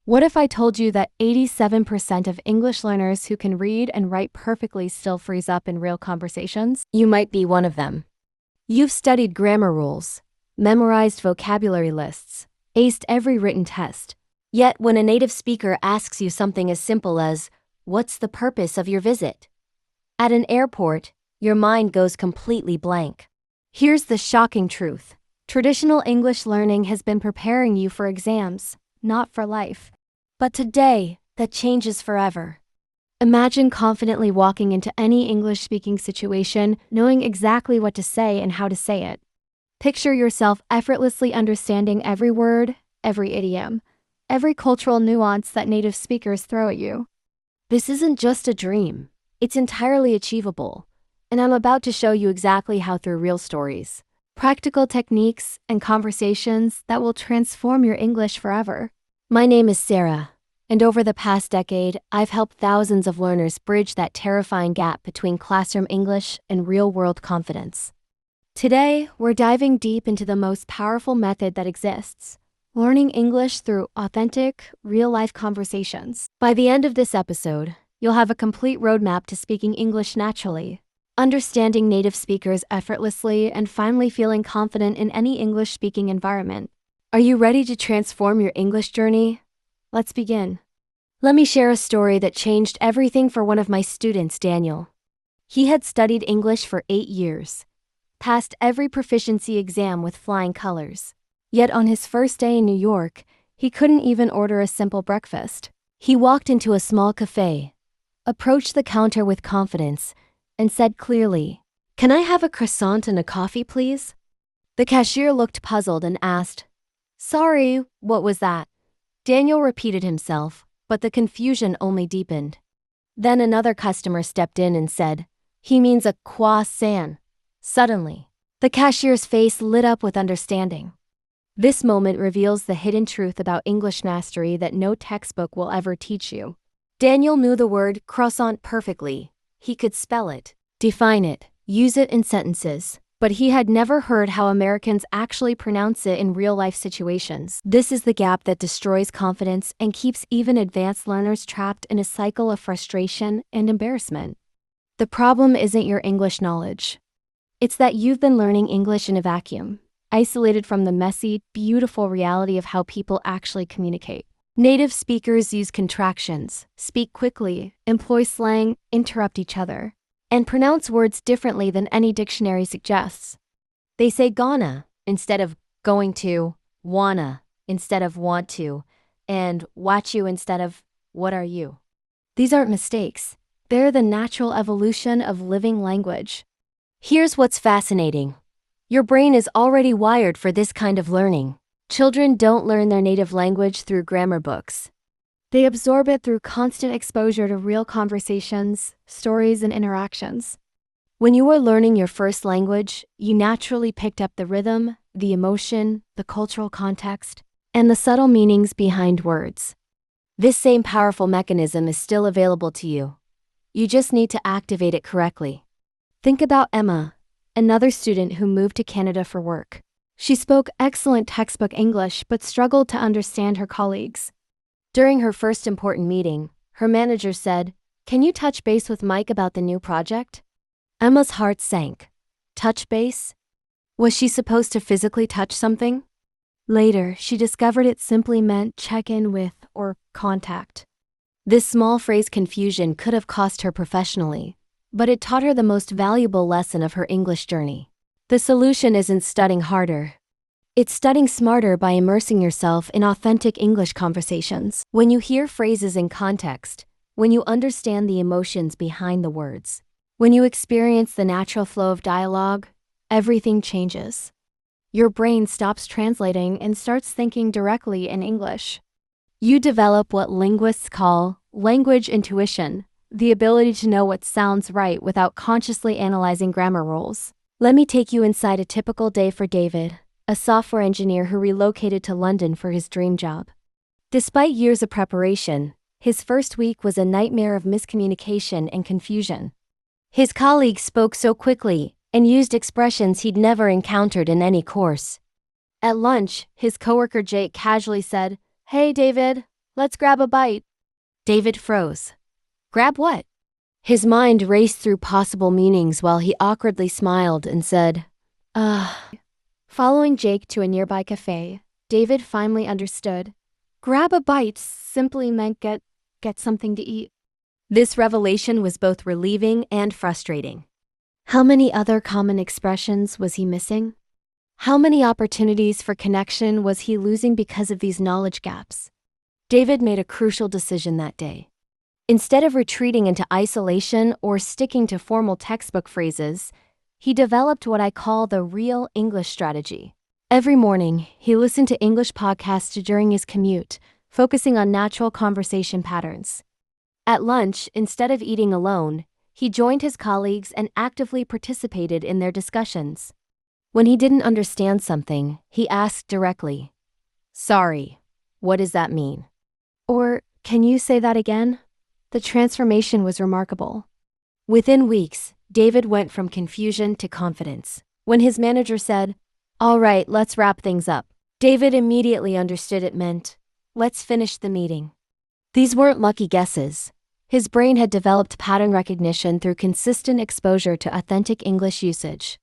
What if I told you that 87% of English learners who can read and write perfectly still freeze up in real conversations? You might be one of them. You've studied grammar rules, memorized vocabulary lists, aced every written test. Yet when a native speaker asks you something as simple as, "What's the purpose of your visit?" At an airport, your mind goes completely blank. Here's the shocking truth. Traditional English learning has been preparing you for exams, not for life. But today, that changes forever. Imagine confidently walking into any English-speaking situation, knowing exactly what to say and how to say it. Picture yourself effortlessly understanding every word, every idiom, every cultural nuance that native speakers throw at you. This isn't just a dream. It's entirely achievable. And I'm about to show you exactly how through real stories, practical techniques, and conversations that will transform your English forever. My name is Sarah, and over the past decade, I've helped thousands of learners bridge that terrifying gap between classroom English and real-world confidence. Today, we're diving deep into the most powerful method that exists, learning English through authentic, real-life conversations. By the end of this episode, you'll have a complete roadmap to speaking English naturally, understanding native speakers effortlessly, and finally feeling confident in any English-speaking environment. Are you ready to transform your English journey? Let's begin. Let me share a story that changed everything for one of my students, Daniel. He had studied English for 8 years, passed every proficiency exam with flying colors. Yet on his first day in New York, he couldn't even order a simple breakfast. He walked into a small cafe, approached the counter with confidence, and said clearly, "Can I have a croissant and a coffee, please?" The cashier looked puzzled and asked, "Sorry, what was that?" Daniel repeated himself, but the confusion only deepened. Then another customer stepped in and said, "He means a croissant." Suddenly, the cashier's face lit up with understanding. This moment reveals the hidden truth about English mastery that no textbook will ever teach you. Daniel knew the word croissant perfectly. He could spell it, define it, use it in sentences, but he had never heard how Americans actually pronounce it in real-life situations. This is the gap that destroys confidence and keeps even advanced learners trapped in a cycle of frustration and embarrassment. The problem isn't your English knowledge. It's that you've been learning English in a vacuum, isolated from the messy, beautiful reality of how people actually communicate. Native speakers use contractions, speak quickly, employ slang, interrupt each other, and pronounce words differently than any dictionary suggests. They say gonna instead of going to, wanna instead of want to, and watch you instead of what are you. These aren't mistakes. They're the natural evolution of living language. Here's what's fascinating. Your brain is already wired for this kind of learning. Children don't learn their native language through grammar books. They absorb it through constant exposure to real conversations, stories, and interactions. When you were learning your first language, you naturally picked up the rhythm, the emotion, the cultural context, and the subtle meanings behind words. This same powerful mechanism is still available to you. You just need to activate it correctly. Think about Emma, another student who moved to Canada for work. She spoke excellent textbook English but struggled to understand her colleagues. During her first important meeting, her manager said, "Can you touch base with Mike about the new project?" Emma's heart sank. Touch base? Was she supposed to physically touch something? Later, she discovered it simply meant check in with or contact. This small phrase confusion could have cost her professionally, but it taught her the most valuable lesson of her English journey. The solution isn't studying harder. It's studying smarter by immersing yourself in authentic English conversations. When you hear phrases in context, when you understand the emotions behind the words, when you experience the natural flow of dialogue, everything changes. Your brain stops translating and starts thinking directly in English. You develop what linguists call language intuition, the ability to know what sounds right without consciously analyzing grammar rules. Let me take you inside a typical day for David, a software engineer who relocated to London for his dream job. Despite years of preparation, his first week was a nightmare of miscommunication and confusion. His colleagues spoke so quickly and used expressions he'd never encountered in any course. At lunch, his coworker Jake casually said, "Hey David, Let's grab a bite. David froze. Grab what? His mind raced through possible meanings while he awkwardly smiled and said, Following Jake to a nearby cafe, David finally understood. Grab a bite simply meant get something to eat. This revelation was both relieving and frustrating. How many other common expressions was he missing? How many opportunities for connection was he losing because of these knowledge gaps? David made a crucial decision that day. Instead of retreating into isolation or sticking to formal textbook phrases, he developed what I call the real English strategy. Every morning, he listened to English podcasts during his commute, focusing on natural conversation patterns. At lunch, instead of eating alone, he joined his colleagues and actively participated in their discussions. When he didn't understand something, he asked directly, "Sorry, what does that mean?" Or, "Can you say that again?" The transformation was remarkable. Within weeks, David went from confusion to confidence. When his manager said, "All right, let's wrap things up," David immediately understood it meant, "Let's finish the meeting." These weren't lucky guesses. His brain had developed pattern recognition through consistent exposure to authentic English usage.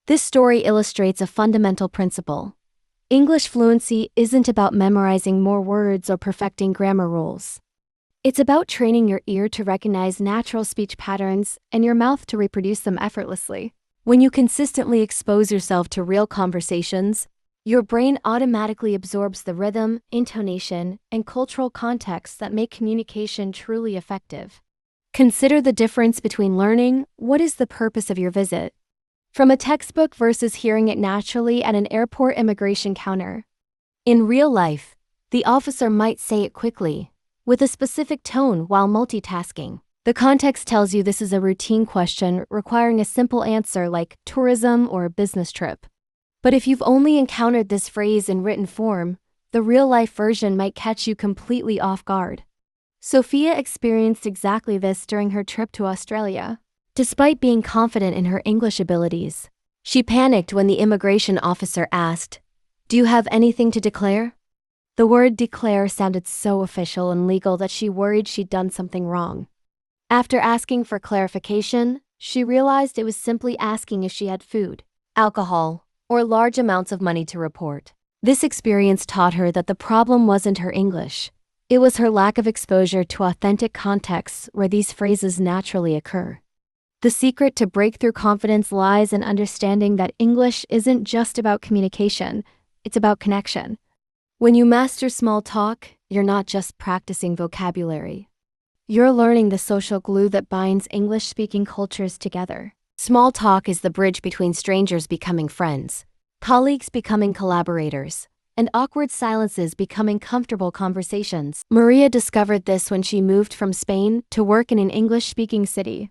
This story illustrates a fundamental principle. English fluency isn't about memorizing more words or perfecting grammar rules. It's about training your ear to recognize natural speech patterns and your mouth to reproduce them effortlessly. When you consistently expose yourself to real conversations, your brain automatically absorbs the rhythm, intonation, and cultural context that make communication truly effective. Consider the difference between learning what is the purpose of your visit from a textbook versus hearing it naturally at an airport immigration counter. In real life, the officer might say it quickly, with a specific tone while multitasking. The context tells you this is a routine question requiring a simple answer like tourism or a business trip. But if you've only encountered this phrase in written form, the real-life version might catch you completely off guard. Sophia experienced exactly this during her trip to Australia. Despite being confident in her English abilities, she panicked when the immigration officer asked, "Do you have anything to declare?" The word declare sounded so official and legal that she worried she'd done something wrong. After asking for clarification, she realized it was simply asking if she had food, alcohol, or large amounts of money to report. This experience taught her that the problem wasn't her English. It was her lack of exposure to authentic contexts where these phrases naturally occur. The secret to breakthrough confidence lies in understanding that English isn't just about communication, it's about connection. When you master small talk, you're not just practicing vocabulary. You're learning the social glue that binds English-speaking cultures together. Small talk is the bridge between strangers becoming friends, colleagues becoming collaborators, and awkward silences becoming comfortable conversations. Maria discovered this when she moved from Spain to work in an English-speaking city.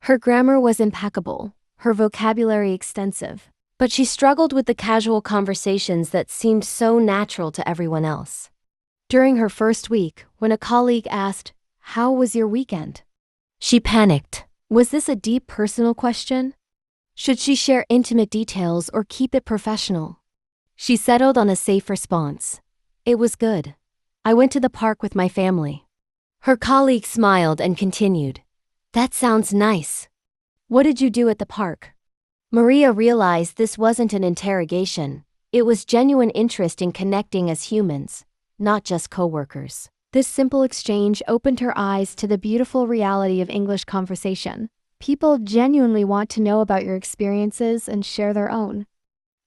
Her grammar was impeccable, her vocabulary extensive, but she struggled with the casual conversations that seemed so natural to everyone else. During her first week, when a colleague asked, "How was your weekend?" she panicked. Was this a deep personal question? Should she share intimate details or keep it professional? She settled on a safe response. "It was good. I went to the park with my family." Her colleague smiled and continued, "That sounds nice. What did you do at the park?" Maria realized this wasn't an interrogation. It was genuine interest in connecting as humans, not just coworkers. This simple exchange opened her eyes to the beautiful reality of English conversation. People genuinely want to know about your experiences and share their own.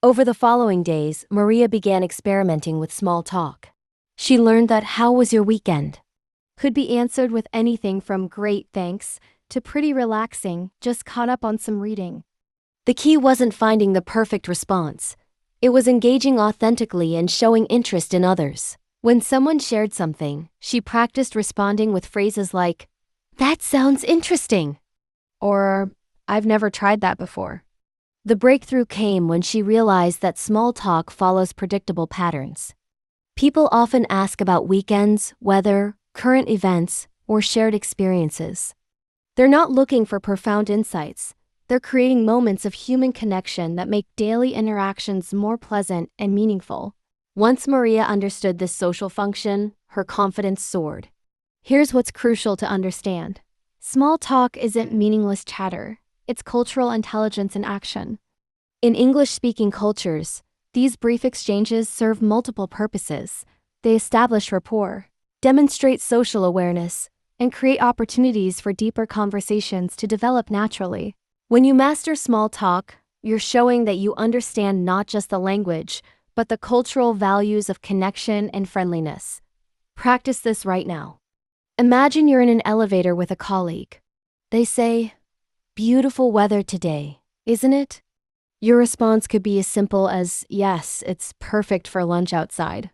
Over the following days, Maria began experimenting with small talk. She learned that "How was your weekend?" could be answered with anything from "Great, thanks" to "Pretty relaxing, just caught up on some reading." The key wasn't finding the perfect response. It was engaging authentically and showing interest in others. When someone shared something, she practiced responding with phrases like, "That sounds interesting," or "I've never tried that before." The breakthrough came when she realized that small talk follows predictable patterns. People often ask about weekends, weather, current events, or shared experiences. They're not looking for profound insights. They're creating moments of human connection that make daily interactions more pleasant and meaningful. Once Maria understood this social function, her confidence soared. Here's what's crucial to understand. Small talk isn't meaningless chatter, it's cultural intelligence in action. In English-speaking cultures, these brief exchanges serve multiple purposes. They establish rapport, demonstrate social awareness, and create opportunities for deeper conversations to develop naturally. When you master small talk, you're showing that you understand not just the language, but the cultural values of connection and friendliness. Practice this right now. Imagine you're in an elevator with a colleague. They say, "Beautiful weather today, isn't it?" Your response could be as simple as, "Yes, it's perfect for lunch outside."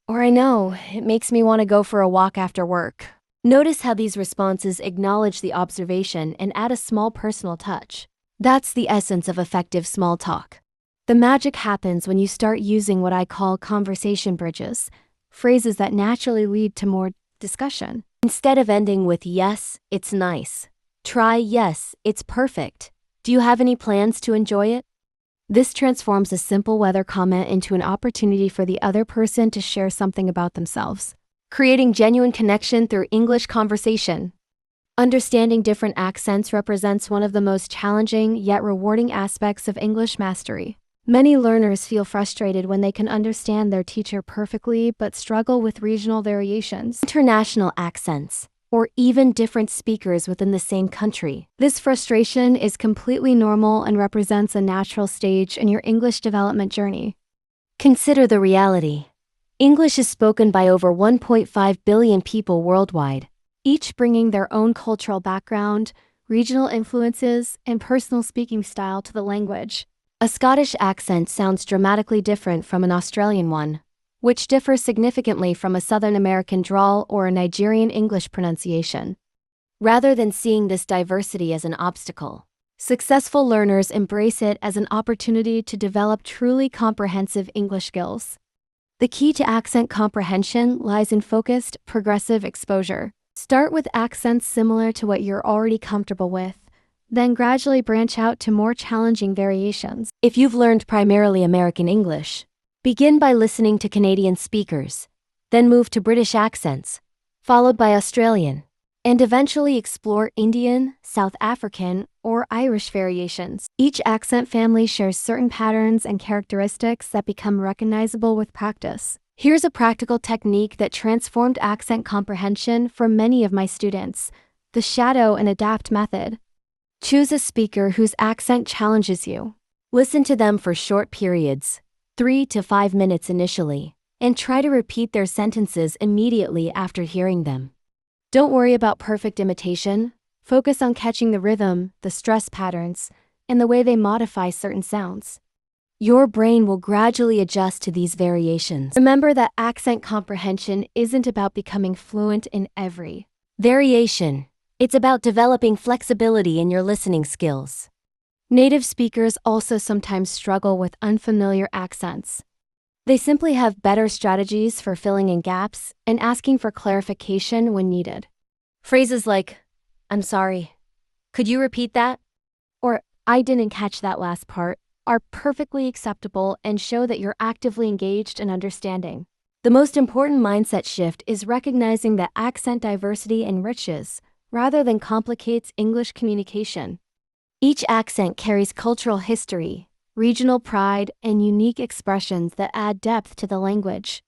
Or, "I know, it makes me want to go for a walk after work." Notice how these responses acknowledge the observation and add a small personal touch. That's the essence of effective small talk. The magic happens when you start using what I call conversation bridges, phrases that naturally lead to more discussion. Instead of ending with "Yes, it's nice," try "Yes, it's perfect. Do you have any plans to enjoy it?" This transforms a simple weather comment into an opportunity for the other person to share something about themselves, creating genuine connection through English conversation. Understanding different accents represents one of the most challenging yet rewarding aspects of English mastery. Many learners feel frustrated when they can understand their teacher perfectly but struggle with regional variations, international accents, or even different speakers within the same country. This frustration is completely normal and represents a natural stage in your English development journey. Consider the reality. English is spoken by over 1.5 billion people worldwide, each bringing their own cultural background, regional influences, and personal speaking style to the language. A Scottish accent sounds dramatically different from an Australian one, which differs significantly from a Southern American drawl or a Nigerian English pronunciation. Rather than seeing this diversity as an obstacle, successful learners embrace it as an opportunity to develop truly comprehensive English skills. The key to accent comprehension lies in focused, progressive exposure. Start with accents similar to what you're already comfortable with, then gradually branch out to more challenging variations. If you've learned primarily American English, begin by listening to Canadian speakers, then move to British accents, followed by Australian, and eventually explore Indian, South African, or Irish variations. Each accent family shares certain patterns and characteristics that become recognizable with practice. Here's a practical technique that transformed accent comprehension for many of my students: the shadow and adapt method. Choose a speaker whose accent challenges you. Listen to them for short periods, 3 to 5 minutes initially, and try to repeat their sentences immediately after hearing them. Don't worry about perfect imitation. Focus on catching the rhythm, the stress patterns, and the way they modify certain sounds. Your brain will gradually adjust to these variations. Remember that accent comprehension isn't about becoming fluent in every variation. It's about developing flexibility in your listening skills. Native speakers also sometimes struggle with unfamiliar accents. They simply have better strategies for filling in gaps and asking for clarification when needed. Phrases like, "I'm sorry, could you repeat that?" or "I didn't catch that last part" are perfectly acceptable and show that you're actively engaged and understanding. The most important mindset shift is recognizing that accent diversity enriches, rather than complicates, English communication. Each accent carries cultural history, regional pride, and unique expressions that add depth to the language.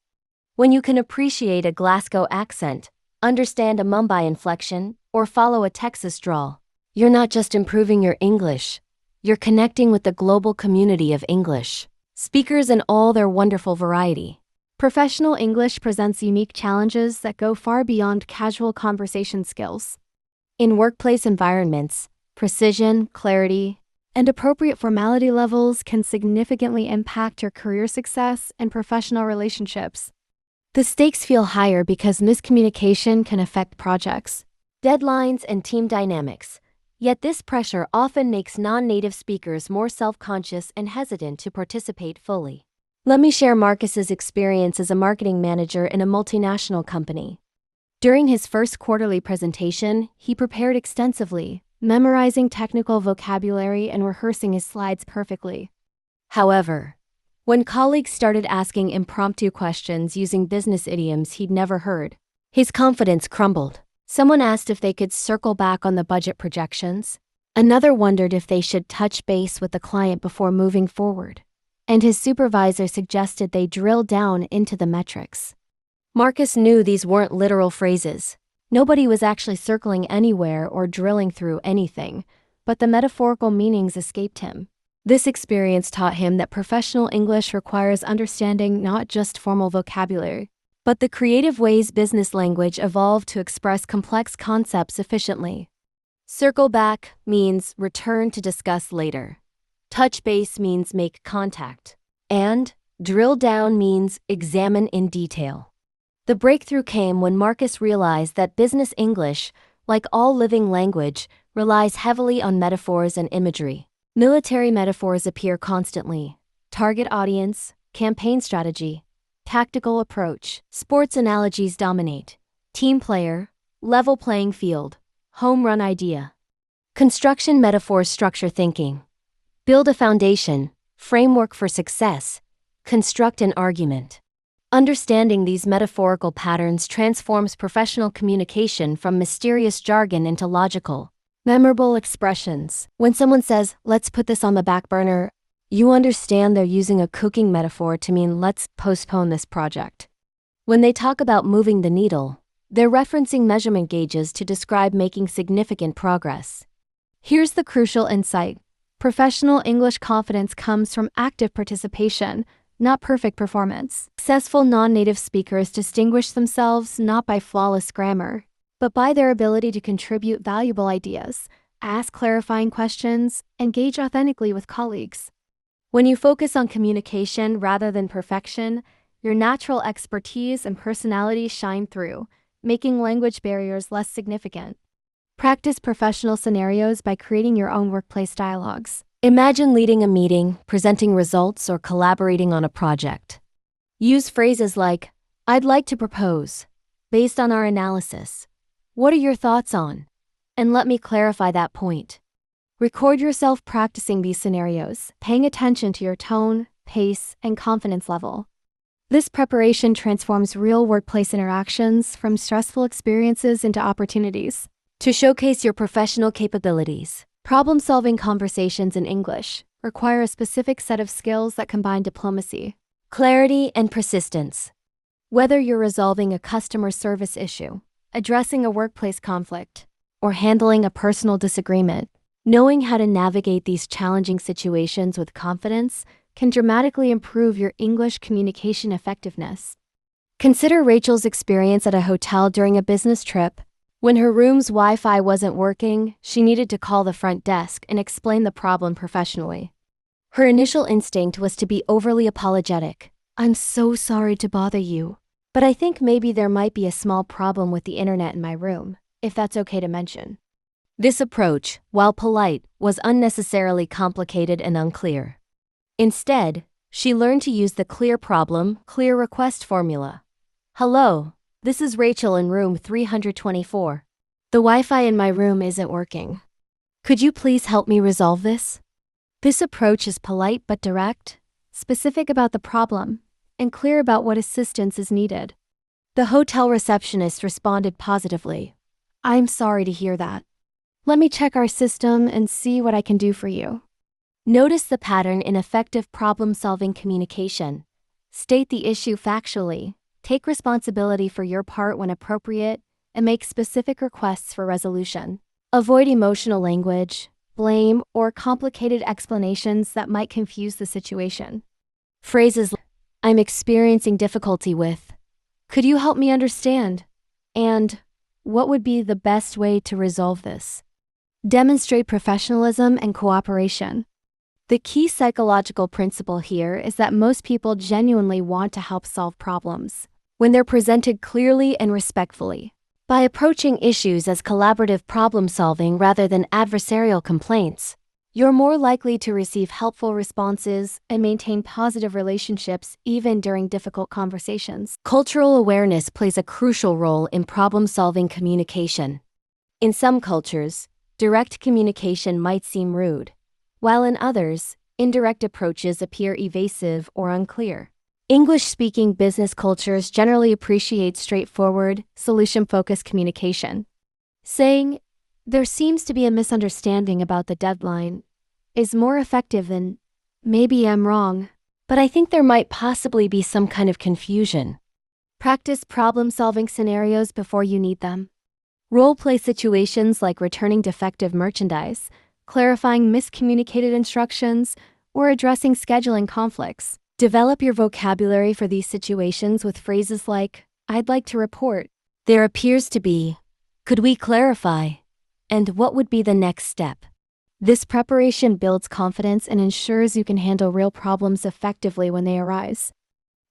When you can appreciate a Glasgow accent, understand a Mumbai inflection, or follow a Texas drawl, you're not just improving your English, you're connecting with the global community of English speakers in all their wonderful variety. Professional English presents unique challenges that go far beyond casual conversation skills. In workplace environments, precision, clarity, and appropriate formality levels can significantly impact your career success and professional relationships. The stakes feel higher because miscommunication can affect projects, deadlines, and team dynamics. Yet this pressure often makes non-native speakers more self-conscious and hesitant to participate fully. Let me share Marcus's experience as a marketing manager in a multinational company. During his first quarterly presentation, he prepared extensively, memorizing technical vocabulary and rehearsing his slides perfectly. However, When colleagues started asking impromptu questions using business idioms he'd never heard, his confidence crumbled. Someone asked if they could circle back on the budget projections. Another wondered if they should touch base with the client before moving forward. And his supervisor suggested they drill down into the metrics. Marcus knew these weren't literal phrases. Nobody was actually circling anywhere or drilling through anything, but the metaphorical meanings escaped him. This experience taught him that professional English requires understanding not just formal vocabulary, but the creative ways business language evolved to express complex concepts efficiently. Circle back means return to discuss later. Touch base means make contact. And drill down means examine in detail. The breakthrough came when Marcus realized that business English, like all living language, relies heavily on metaphors and imagery. Military metaphors appear constantly: target audience, campaign strategy, tactical approach. Sports analogies dominate: team player, level playing field, home run idea. Construction metaphors structure thinking: build a foundation, framework for success, construct an argument. Understanding these metaphorical patterns transforms professional communication from mysterious jargon into logical, memorable expressions. When someone says, "Let's put this on the back burner," you understand they're using a cooking metaphor to mean let's postpone this project. When they talk about moving the needle, they're referencing measurement gauges to describe making significant progress. Here's the crucial insight: professional English confidence comes from active participation, not perfect performance. Successful non-native speakers distinguish themselves not by flawless grammar, but by their ability to contribute valuable ideas, ask clarifying questions, and engage authentically with colleagues. When you focus on communication rather than perfection, your natural expertise and personality shine through, making language barriers less significant. Practice professional scenarios by creating your own workplace dialogues. Imagine leading a meeting, presenting results, or collaborating on a project. Use phrases like, "I'd like to propose," "based on our analysis," "what are your thoughts on?" and "let me clarify that point." Record yourself practicing these scenarios, paying attention to your tone, pace, and confidence level. This preparation transforms real workplace interactions from stressful experiences into opportunities. To showcase your professional capabilities, problem-solving conversations in English require a specific set of skills that combine diplomacy, clarity, and persistence. Whether you're resolving a customer service issue, addressing a workplace conflict, or handling a personal disagreement, knowing how to navigate these challenging situations with confidence can dramatically improve your English communication effectiveness. Consider Rachel's experience at a hotel during a business trip. When her room's Wi-Fi wasn't working, she needed to call the front desk and explain the problem professionally. Her initial instinct was to be overly apologetic. "I'm so sorry to bother you, but I think maybe there might be a small problem with the internet in my room, if that's okay to mention." This approach, while polite, was unnecessarily complicated and unclear. Instead, she learned to use the clear problem, clear request formula. "Hello, this is Rachel in room 324. The Wi-Fi in my room isn't working. Could you please help me resolve this?" This approach is polite but direct, specific about the problem, and clear about what assistance is needed. The hotel receptionist responded positively. "I'm sorry to hear that. Let me check our system and see what I can do for you." Notice the pattern in effective problem-solving communication. State the issue factually, take responsibility for your part when appropriate, and make specific requests for resolution. Avoid emotional language, blame, or complicated explanations that might confuse the situation. Phrases like, "I'm experiencing difficulty with," "Could you help me understand?" and "What would be the best way to resolve this?" demonstrate professionalism and cooperation. The key psychological principle here is that most people genuinely want to help solve problems when they're presented clearly and respectfully. By approaching issues as collaborative problem-solving rather than adversarial complaints, you're more likely to receive helpful responses and maintain positive relationships even during difficult conversations. Cultural awareness plays a crucial role in problem-solving communication. In some cultures, direct communication might seem rude, while in others, Indirect approaches appear evasive or unclear. English-speaking business cultures generally appreciate straightforward, solution-focused communication. Saying, "There seems to be a misunderstanding about the deadline," is more effective than, "Maybe I'm wrong, but I think there might possibly be some kind of confusion." Practice problem-solving scenarios before you need them. Role-play situations like returning defective merchandise, clarifying miscommunicated instructions, or addressing scheduling conflicts. Develop your vocabulary for these situations with phrases like, "I'd like to report," "There appears to be," "Could we clarify," and "What would be the next step?" This preparation builds confidence and ensures you can handle real problems effectively when they arise.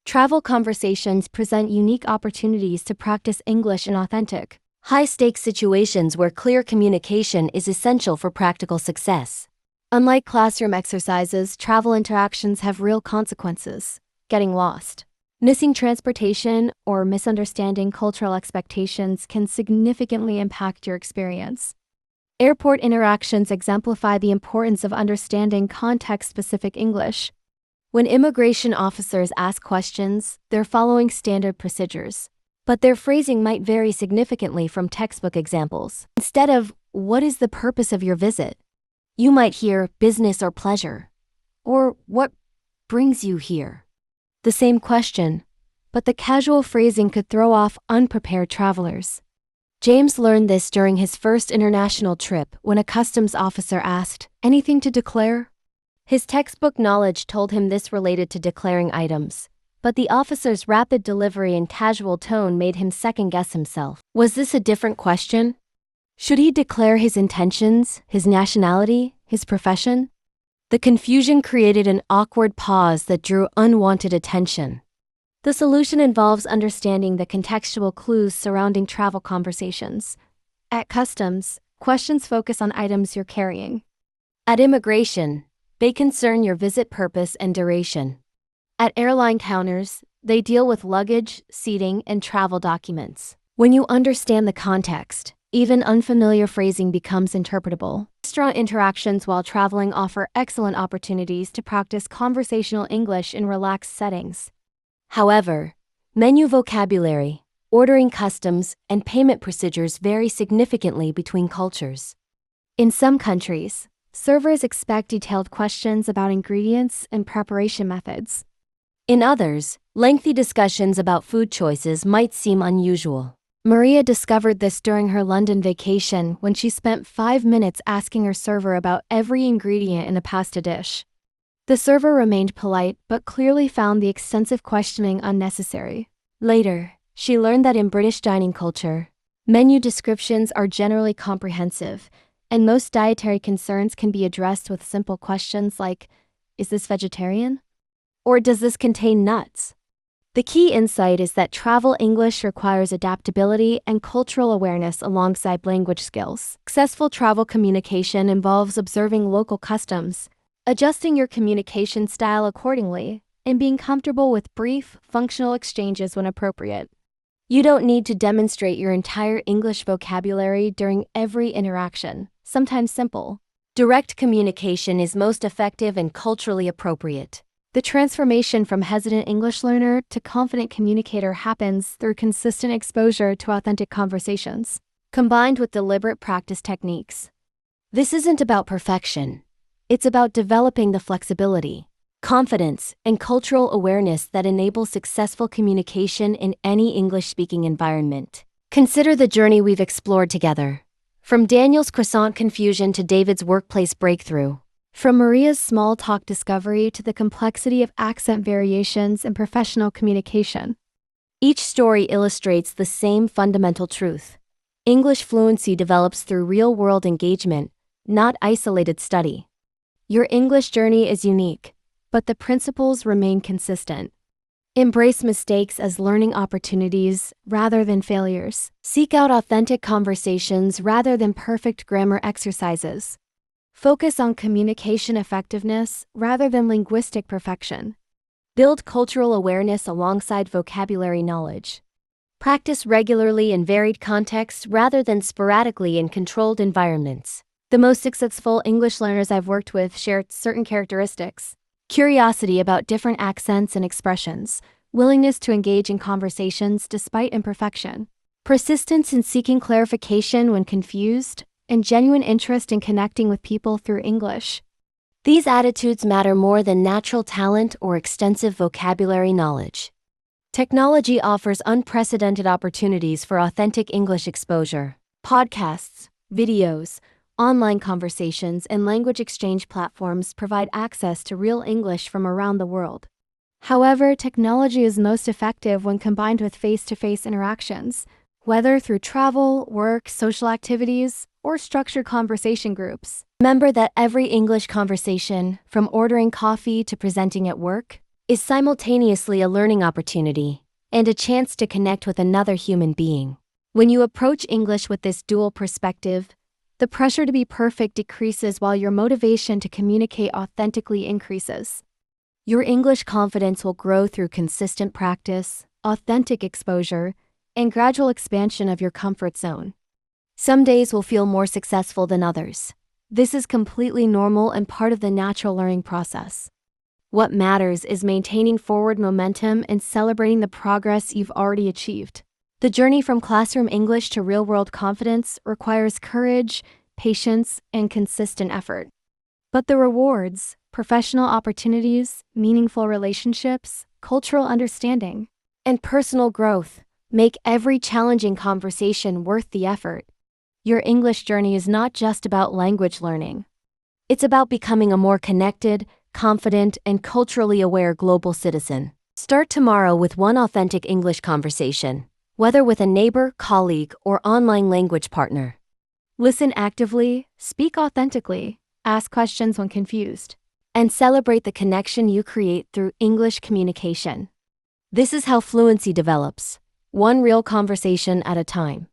Travel conversations present unique opportunities to practice English in authentic, high-stakes situations where clear communication is essential for practical success. Unlike classroom exercises, travel interactions have real consequences. Getting lost, missing transportation, or misunderstanding cultural expectations can significantly impact your experience. Airport interactions exemplify the importance of understanding context-specific English. When immigration officers ask questions, they're following standard procedures, but their phrasing might vary significantly from textbook examples. Instead of, "What is the purpose of your visit?" you might hear, "Business or pleasure," or "What brings you here?" The same question, but the casual phrasing could throw off unprepared travelers. James learned this during his first international trip when a customs officer asked, "Anything to declare?" His textbook knowledge told him this related to declaring items, but the officer's rapid delivery and casual tone made him second-guess himself. Was this a different question? Should he declare his intentions, his nationality, his profession? The confusion created an awkward pause that drew unwanted attention. The solution involves understanding the contextual clues surrounding travel conversations. At customs, questions focus on items you're carrying. At immigration, they concern your visit purpose and duration. At airline counters, they deal with luggage, seating, and travel documents. When you understand the context, even unfamiliar phrasing becomes interpretable. Restaurant interactions while traveling offer excellent opportunities to practice conversational English in relaxed settings. However, menu vocabulary, ordering customs, and payment procedures vary significantly between cultures. In some countries, servers expect detailed questions about ingredients and preparation methods. In others, lengthy discussions about food choices might seem unusual. Maria discovered this during her London vacation when she spent 5 minutes asking her server about every ingredient in a pasta dish. The server remained polite but clearly found the extensive questioning unnecessary. Later, she learned that in British dining culture, menu descriptions are generally comprehensive, and most dietary concerns can be addressed with simple questions like, "Is this vegetarian?" or "Does this contain nuts?" The key insight is that travel English requires adaptability and cultural awareness alongside language skills. Successful travel communication involves observing local customs, adjusting your communication style accordingly, and being comfortable with brief, functional exchanges when appropriate. You don't need to demonstrate your entire English vocabulary during every interaction. Sometimes simple, direct communication is most effective and culturally appropriate. The transformation from hesitant English learner to confident communicator happens through consistent exposure to authentic conversations, combined with deliberate practice techniques. This isn't about perfection. It's about developing the flexibility, confidence, and cultural awareness that enable successful communication in any English-speaking environment. Consider the journey we've explored together. From Daniel's croissant confusion to David's workplace breakthrough. From Maria's small talk discovery to the complexity of accent variations and professional communication. Each story illustrates the same fundamental truth. English fluency develops through real-world engagement, not isolated study. Your English journey is unique, but the principles remain consistent. Embrace mistakes as learning opportunities rather than failures. Seek out authentic conversations rather than perfect grammar exercises. Focus on communication effectiveness rather than linguistic perfection. Build cultural awareness alongside vocabulary knowledge. Practice regularly in varied contexts rather than sporadically in controlled environments. The most successful English learners I've worked with share certain characteristics: curiosity about different accents and expressions, willingness to engage in conversations despite imperfection, persistence in seeking clarification when confused, and genuine interest in connecting with people through English. These attitudes matter more than natural talent or extensive vocabulary knowledge. Technology offers unprecedented opportunities for authentic English exposure. Podcasts, videos, online conversations, and language exchange platforms provide access to real English from around the world. However, technology is most effective when combined with face-to-face interactions, whether through travel, work, social activities, or structured conversation groups. Remember that every English conversation, from ordering coffee to presenting at work, is simultaneously a learning opportunity and a chance to connect with another human being. When you approach English with this dual perspective, the pressure to be perfect decreases while your motivation to communicate authentically increases. Your English confidence will grow through consistent practice, authentic exposure, and gradual expansion of your comfort zone. Some days will feel more successful than others. This is completely normal and part of the natural learning process. What matters is maintaining forward momentum and celebrating the progress you've already achieved. The journey from classroom English to real-world confidence requires courage, patience, and consistent effort. But the rewards, professional opportunities, meaningful relationships, cultural understanding, and personal growth make every challenging conversation worth the effort. Your English journey is not just about language learning. It's about becoming a more connected, confident, and culturally aware global citizen. Start tomorrow with one authentic English conversation, whether with a neighbor, colleague, or online language partner. Listen actively, speak authentically, ask questions when confused, and celebrate the connection you create through English communication. This is how fluency develops, one real conversation at a time.